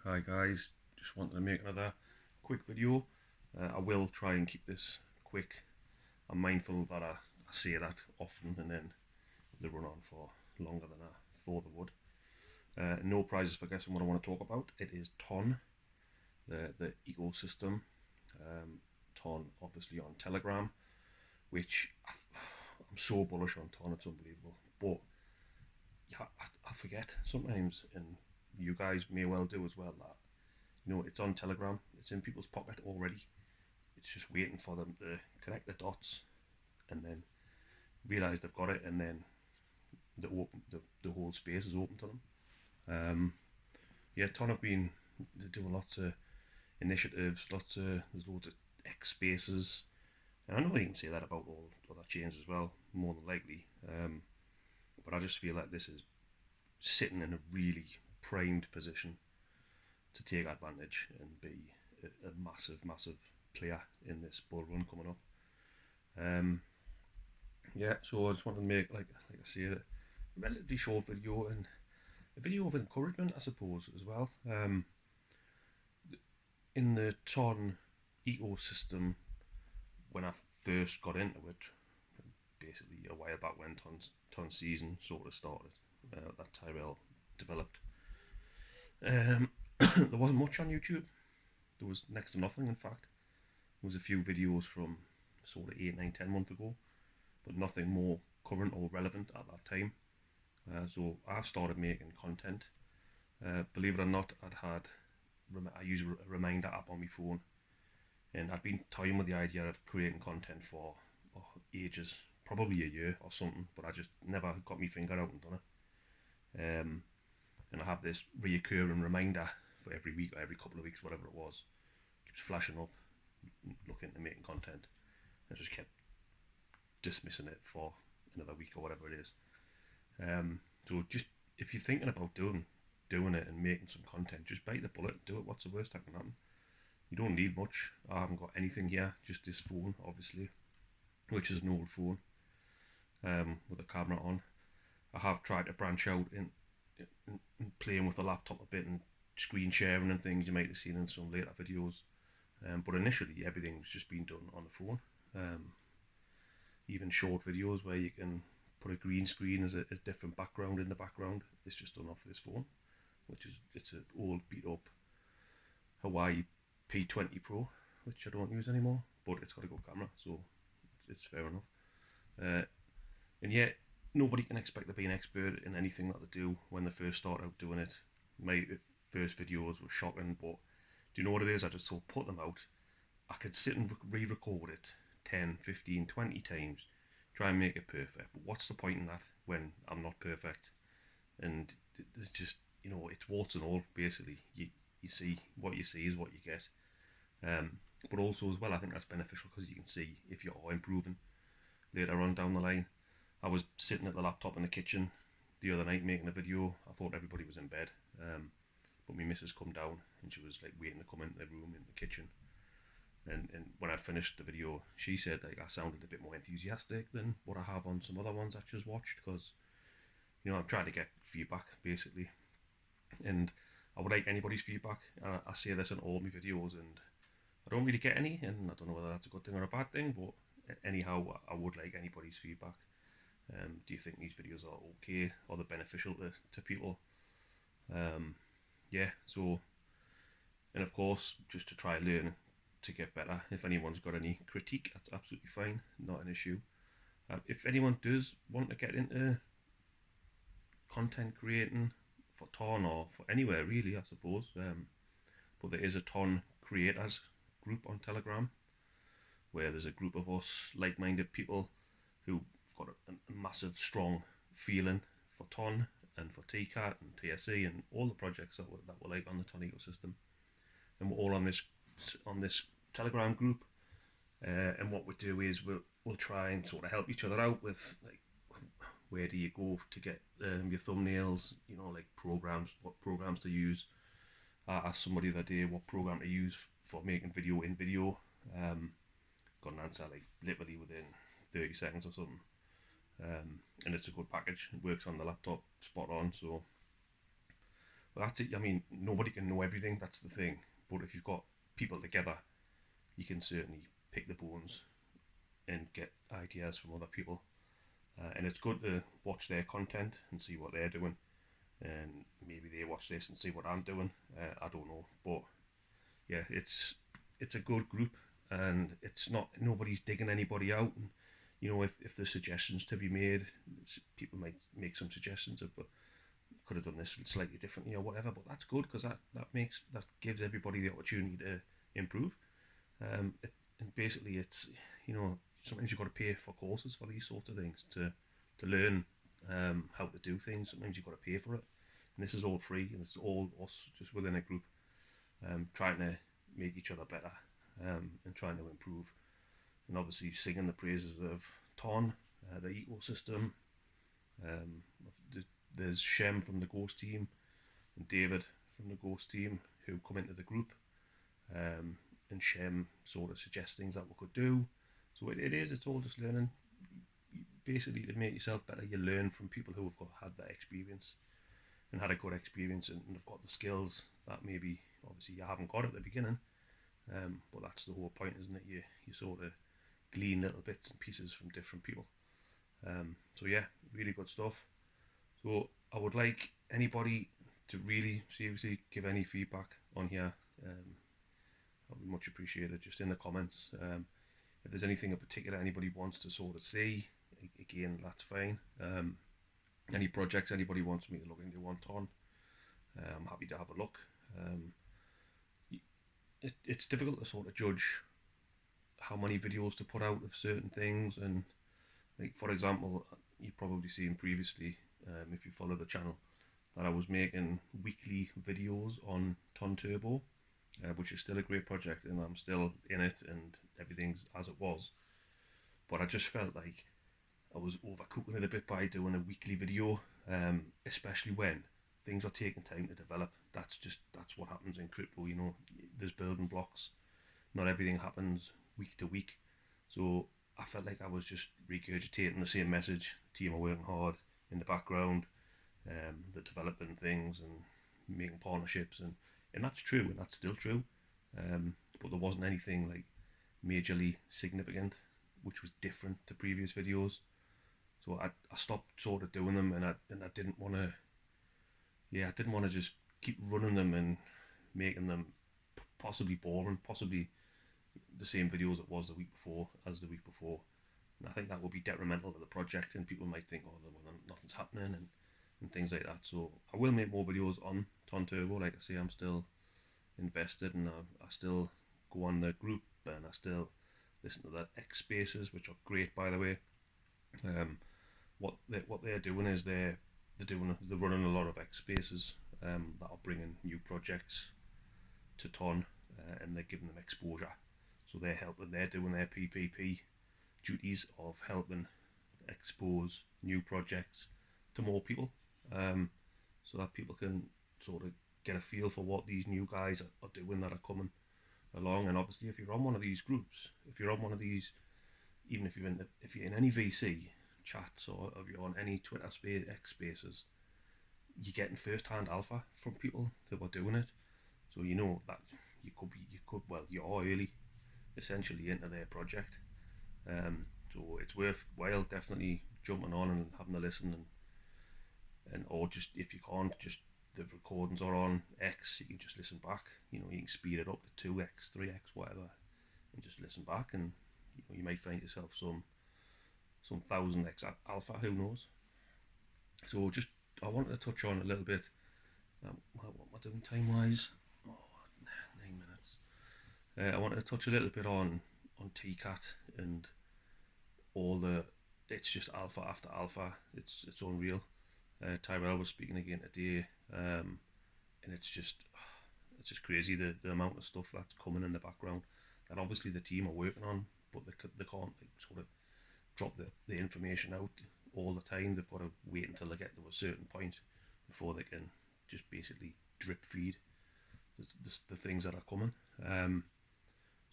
Hi guys, just wanted to make another quick video. I will try and keep this quick. I'm mindful that I say that often and then they run on for longer than I thought they would. No prizes for guessing what I want to talk about. It is Ton, the ecosystem. Ton obviously on Telegram, which I'm so bullish on Ton, it's unbelievable. But yeah, I forget sometimes, and you guys may well do as well, that it's on Telegram, it's in people's pocket already. It's just waiting for them to connect the dots and then realise they've got it, and then the whole space is open to them. Yeah, Ton have been doing lots of initiatives, there's loads of X spaces, and I know you can say that about all other chains as well, more than likely. But I just feel like this is sitting in a really primed position to take advantage and be a massive player in this bull run coming up. Yeah, so I just wanted to make, like I say, a relatively short video and a video of encouragement, I suppose, as well. In the Ton ecosystem, when I first got into it, basically a while back when Ton season sort of started, that Tyrell developed, there wasn't much on YouTube. There was next to nothing, in fact. There was a few videos from sort of 8, 9, 10 months ago, but nothing more current or relevant at that time. So I've started making content. Believe it or not, I use a reminder app on my phone, and I'd been toying with the idea of creating content for ages, probably a year or something, but I just never got my finger out and done it. And I have this reoccurring reminder for every week or every couple of weeks, whatever it was, keeps flashing up, looking to making content. I just kept dismissing it for another week or whatever it is. So just if you're thinking about doing it and making some content, just bite the bullet, do it. What's the worst that can happen? You don't need much. I haven't got anything here, just this phone, obviously, which is an old phone with a camera on. I have tried to branch out in playing with the laptop a bit and screen sharing and things. You might have seen in some later videos, but initially everything's just been done on the phone. Even short videos where you can put a green screen as a different background in the background, it's just done off this phone, which is, it's an old beat up Hawaii P20 Pro, which I don't use anymore, but it's got a good camera, so it's fair enough. And yet nobody can expect to be an expert in anything that they do when they first start out doing it. My first videos were shocking, but do you know what it is? I just thought, put them out. I could sit and re-record it 10, 15, 20 times, try and make it perfect. But what's the point in that when I'm not perfect? And there's just, it's warts and all, basically. You see, what you see is what you get. But also as well, I think that's beneficial because you can see if you are improving later on down the line. I was sitting at the laptop in the kitchen the other night making a video. I thought everybody was in bed, but my missus come down and she was like waiting to come into the room in the kitchen. And when I finished the video, she said like I sounded a bit more enthusiastic than what I have on some other ones I just watched, because I'm trying to get feedback basically, and I would like anybody's feedback. I say this in all my videos, and I don't really get any, and I don't know whether that's a good thing or a bad thing, but anyhow, I would like anybody's feedback. Do you think these videos are okay? Are they beneficial to people? Yeah, so, and of course, just to try and learn to get better. If anyone's got any critique, that's absolutely fine, not an issue. If anyone does want to get into content creating for Ton or for anywhere really, I suppose, but there is a Ton creators group on Telegram where there's a group of us like-minded people who've got a massive, strong feeling for Ton and for TCat and TSE and all the projects that were like on the Ton ecosystem, and we're all on this Telegram group. And what we do is we'll try and sort of help each other out with like where do you go to get your thumbnails, like programs, what programs to use. I asked somebody the other day what program to use for making video in video. Got an answer like literally within 30 seconds or something. And it's a good package. It works on the laptop spot on. So But that's it. I mean, nobody can know everything. That's the thing. But if you've got people together, you can certainly pick the bones and get ideas from other people. And it's good to watch their content and see what they're doing. And maybe they watch this and see what I'm doing. I don't know, but yeah, it's a good group, and it's not, nobody's digging anybody out. And if there's suggestions to be made, people might make some suggestions of, but could have done this slightly differently or whatever. But that's good, because that gives everybody the opportunity to improve. And basically, it's sometimes you've got to pay for courses for these sorts of things to learn how to do things. Sometimes you've got to pay for it, and this is all free, and it's all us just within a group, trying to make each other better, and trying to improve, and obviously singing the praises of Ton, the ecosystem. Um, there's Shem from the Ghost team and David from the Ghost team who come into the group, and Shem sort of suggests things that we could do. So it's all just learning. Basically, to make yourself better, you learn from people who have had that experience and had a good experience, and have got the skills that maybe obviously you haven't got at the beginning. But that's the whole point, isn't it? You sort of glean little bits and pieces from different people. So yeah, really good stuff. So I would like anybody to really seriously give any feedback on here. That would be much appreciated, just in the comments. If there's anything in particular anybody wants to sort of see, again, that's fine. Any projects anybody wants me to look into on, I'm happy to have a look. It's difficult to sort of judge how many videos to put out of certain things, and like, for example, you've probably seen previously, if you follow the channel, that I was making weekly videos on Ton Turbo, which is still a great project, and I'm still in it, and everything's as it was. But I just felt like I was overcooking it a bit by doing a weekly video, especially when things are taking time to develop. That's what happens in crypto. There's building blocks. Not everything happens week to week. So I felt like I was just regurgitating the same message. The team are working hard in the background, they're developing things and making partnerships, and that's true, and that's still true. But there wasn't anything like majorly significant which was different to previous videos. So I stopped sort of doing them, and I didn't want to. Yeah, I didn't want to just keep running them and making them possibly boring, possibly the same videos it was the week before as the week before. And I think that would be detrimental to the project, and people might think, oh, well, nothing's happening, and things like that. So I will make more videos on Ton Turbo. Like I say, I'm still invested, and I still go on the group, and I still listen to the X Spaces, which are great, by the way. What they're doing is they're running a lot of X Spaces that are bringing new projects to Ton, and they're giving them exposure. So they're doing their PPP duties of helping expose new projects to more people, so that people can sort of get a feel for what these new guys are doing that are coming along. And obviously, if you're on one of these groups, if you're on one of these, even if you're in any VC chats, or if you're on any Twitter X Spaces, you're getting first-hand alpha from people who are doing it. So you know that you are early, essentially, into their project. So it's worthwhile definitely jumping on and having a listen, and or just, if you can't, just the recordings are on X, you can just listen back. You can speed it up to 2x, 3x, whatever, and just listen back, and you might find yourself some 1000x alpha, who knows. So just, I wanted to touch on a little bit, what am I doing time wise? 9 minutes. I wanted to touch a little bit on TCat and all the, it's just alpha after alpha. It's unreal. Tyrell was speaking again today, and it's just crazy, the amount of stuff that's coming in the background that obviously the team are working on, but they can't sort of drop the information out all the time. They've got to wait until they get to a certain point before they can just basically drip feed the things that are coming. So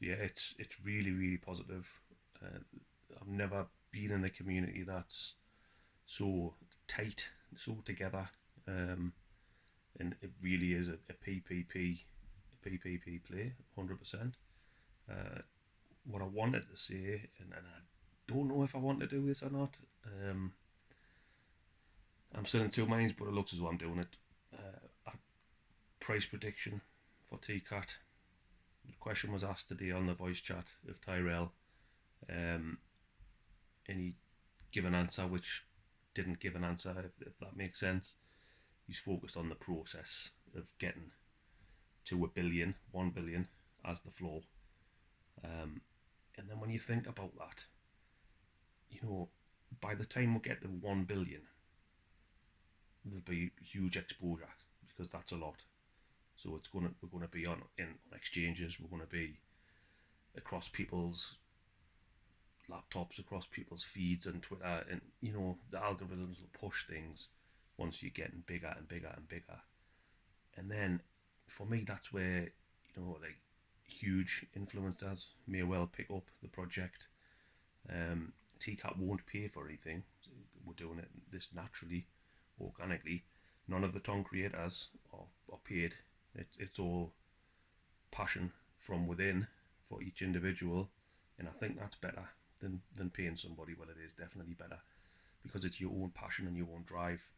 yeah, it's really, really positive. I've never been in a community that's so tight, so together, and it really is a PPP play, 100%. What I wanted to say, and I don't know if I want to do this or not. I'm still in two minds, but it looks as though I'm doing it. A price prediction for TCat. The question was asked today on the voice chat of Tyrell, and he gave an answer which didn't give an answer, if that makes sense. He's focused on the process of getting to $1 billion as the floor. And then when you think about that, by the time we get to 1 billion, there'll be huge exposure, because that's a lot. So we're gonna be on exchanges. We're gonna be across people's laptops, across people's feeds and Twitter, and the algorithms will push things once you're getting bigger and bigger and bigger. And then for me, that's where like huge influencers may well pick up the project. TCat won't pay for anything. We're doing this naturally, organically. None of the tongue creators are paid. It's all passion from within for each individual, and I think that's better than paying somebody. Well, it is definitely better, because it's your own passion and your own drive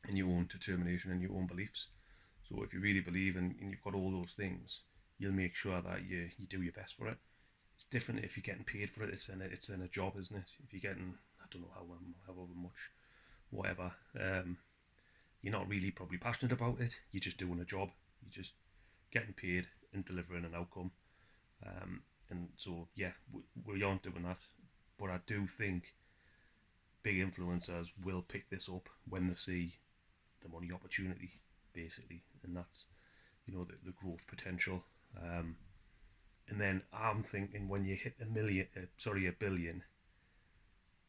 and your own determination and your own beliefs. So if you really believe and you've got all those things, you'll make sure that you do your best for it. It's different if you're getting paid for it. It's then a job, isn't it? If you're getting, I don't know however much, whatever, you're not really probably passionate about it. You're just doing a job. You're just getting paid and delivering an outcome. And so yeah, we aren't doing that. But I do think big influencers will pick this up when they see the money opportunity, basically, and that's the growth potential. And then I'm thinking, when you hit a billion,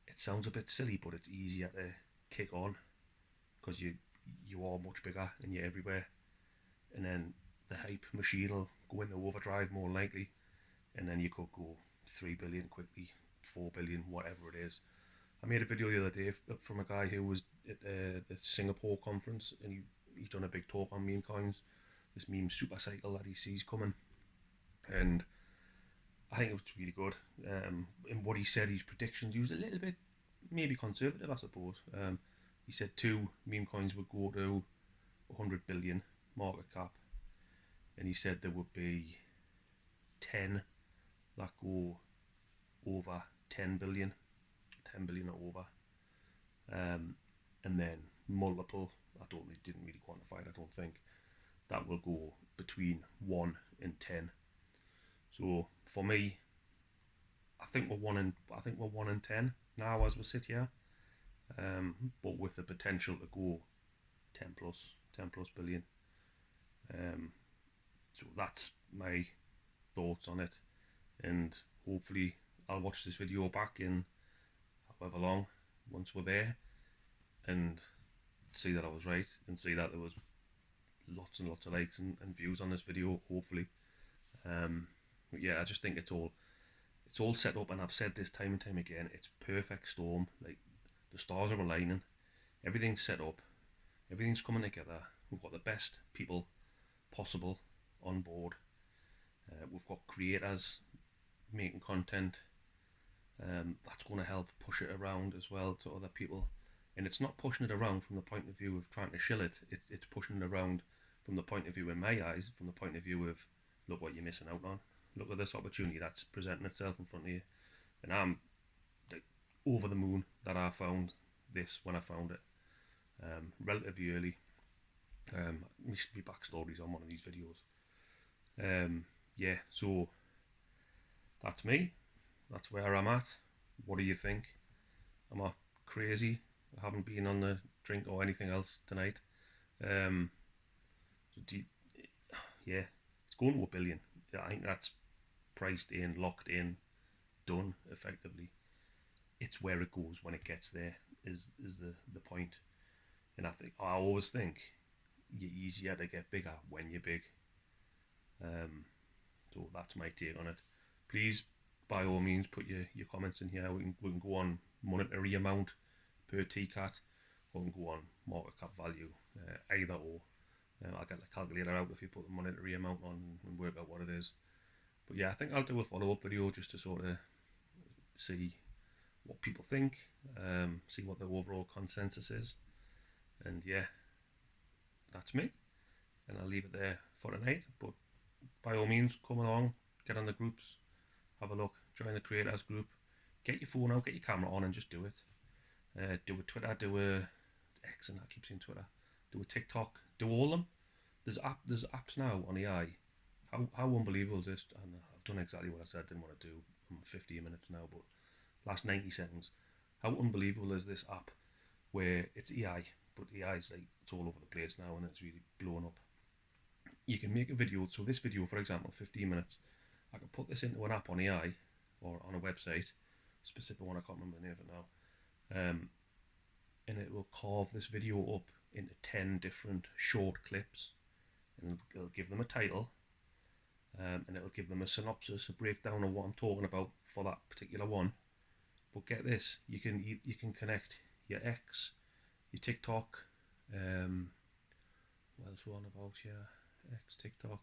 it sounds a bit silly, but it's easier to kick on, because you are much bigger and you're everywhere. And then the hype machine will go into overdrive more likely, and then you could go 3 billion quickly, 4 billion, whatever it is. I made a video the other day from a guy who was at the Singapore conference, and he's done a big talk on meme coins, this meme super cycle that he sees coming, and I think it was really good. In what he said, his predictions, he was a little bit maybe conservative, I suppose. He said 2 meme coins would go to 100 billion market cap, and he said there would be 10 that go over 10 billion or over, and then multiple, didn't really quantify it, I don't think, that will go between 1 and 10. So for me, I think we're 1 in 10 now as we sit here, but with the potential to go 10 plus billion. So that's my thoughts on it, and hopefully I'll watch this video back in however long, once we're there, and see that I was right, and see that there was lots and lots of likes and views on this video, hopefully. But yeah, I just think it's all set up, and I've said this time and time again, it's perfect storm. Like, the stars are aligning, everything's set up, everything's coming together. We've got the best people possible on board. We've got creators making content. That's going to help push it around as well to other people. And it's not pushing it around from the point of view of trying to shill it. It's pushing it around from the point of view, in my eyes, from the point of view of, look what you're missing out on. Look at this opportunity that's presenting itself in front of you. And I'm over the moon that I found this when I found it, relatively early. There needs to be backstories on one of these videos. Yeah, so that's me. That's where I'm at. What do you think? Am I crazy? I haven't been on the drink or anything else tonight. Yeah, it's going to $1 billion. I think that's priced in, locked in, done effectively. It's where it goes when it gets there is the point. And I always think you're easier to get bigger when you're big. So that's my take on it. Please, by all means, put your comments in here. We can go on monetary amount per TCat, or we can go on market cap value, either or. I'll get the calculator out if you put the monetary amount on and work out what it is. But yeah, I think I'll do a follow-up video just to sort of see what people think, see what the overall consensus is, and yeah, that's me, and I'll leave it there for tonight. But by all means, come along, get on the groups, have a look, join the creators group, get your phone out, get your camera on, and just do it. Do a Twitter, do a X, and I keep saying Twitter, do a TikTok, do all of them. There's apps now on AI. How unbelievable is this? And I've done exactly what I said I didn't want to do. I'm 15 minutes now, but last 90 seconds. How unbelievable is this app where it's AI, but AI is like, it's all over the place now and it's really blown up. You can make a video, so this video, for example, 15 minutes, I can put this into an app on AI or on a website, specific one, I can't remember the name of it now, and it will carve this video up into 10 different short clips, and it'll give them a title, and it'll give them a synopsis, a breakdown of what I'm talking about for that particular one. But get this, you can connect your X, your TikTok, what else one about your X, TikTok,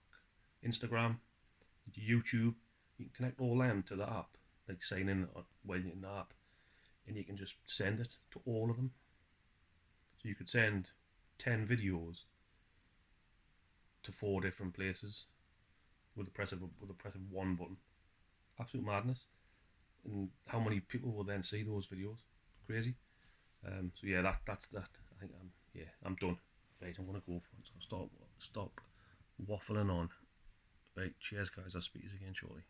Instagram, YouTube. You can connect all them to the app, like sign in when you're in the app, and you can just send it to all of them. So you could send 10 videos to 4 different places with the press of one button. Absolute madness. And how many people will then see those videos? Crazy. So yeah, that's that. I think I'm done. Right, I'm gonna go for it. So I'll stop waffling on. Right, cheers guys. I'll speak to you again shortly.